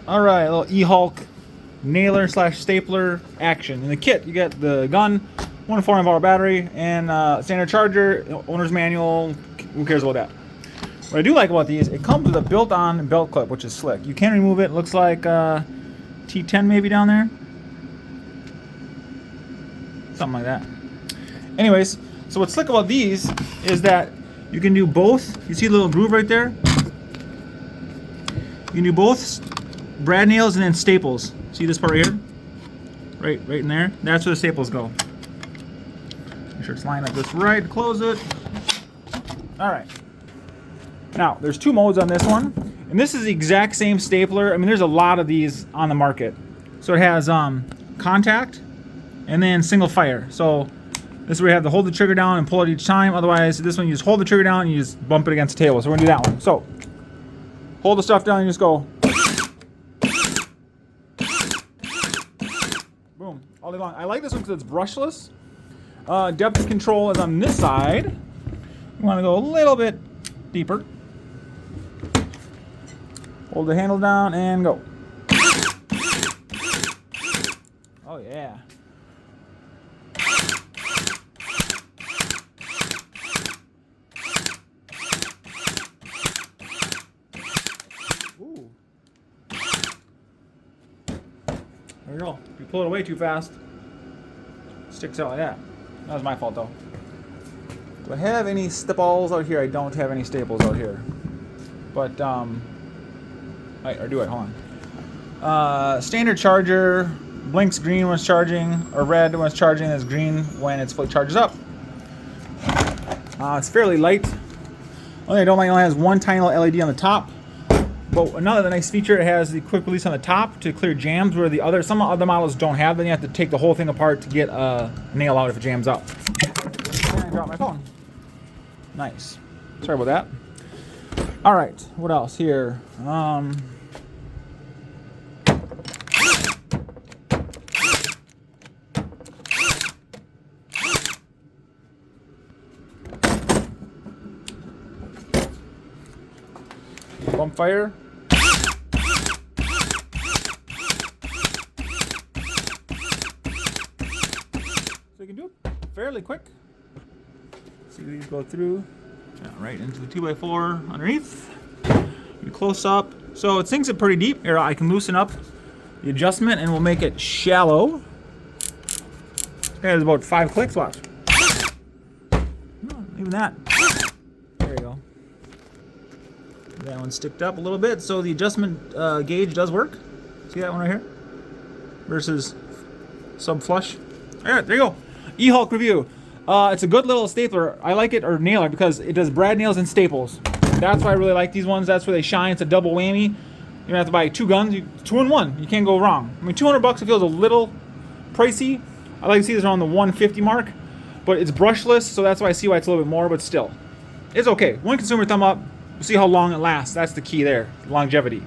All right, a little Enhulk nailer / stapler action. In the kit, you get the gun, 1 4-amp-hour battery, and standard charger, owner's manual. Who cares about that? What I do like about these, it comes with a built-on belt clip, which is slick. You can remove it. Looks like T10 maybe down there. Something like that. Anyways, so what's slick about these is that you can do both. You see the little groove right there? You can do both brad nails and then staples. See this part right here? Right in there. That's where the staples go. Make sure it's lined up just right. Close it. All right. Now, there's 2 modes on this one. And this is the exact same stapler. I mean, there's a lot of these on the market. So it has contact and then single fire. So this is where you have to hold the trigger down and pull it each time. Otherwise, this one you just hold the trigger down and you just bump it against the table. So we're gonna do that one. So hold the stuff down and just go boom, all day long. I like this one because it's brushless. Depth control is on this side. You want to go a little bit deeper. Hold the handle down and go. Oh yeah. Ooh. There you go. If you pull it away too fast, it sticks out like that. That was my fault though. Do I have any staples out here? I don't have any staples out here. But, or do I? Hold on. Standard charger, blinks green when it's charging, or red when it's charging, and it's green when it charges up. It's fairly light. Only I don't like it only has one tiny little LED on the top. But another nice feature, it has the quick release on the top to clear jams, where some other models don't have. Then you have to take the whole thing apart to get a nail out if it jams up. And I dropped my phone. Nice. Sorry about that. All right. What else here? Bump fire. So you can do it fairly quick. See these go through. Yeah, right into the 2x4 underneath. You close up. So it sinks it pretty deep. Here, I can loosen up the adjustment and we'll make it shallow. There's about 5 clicks. Watch. No, even that. There you go. That one sticked up a little bit, so the adjustment gauge does work. See that one right here? Versus sub flush. All right, there you go. Enhulk review. It's a good little stapler. I like it, or nailer, because it does brad nails and staples. That's why I really like these ones. That's where they shine. It's a double whammy. You don't have to buy 2 guns. 2 in 1. You can't go wrong. I mean, $200 it feels a little pricey. I like to see this around the 150 mark, but it's brushless, so that's why I see why it's a little bit more. But still, it's okay. One consumer thumb up. We'll see how long it lasts. That's the key there, longevity.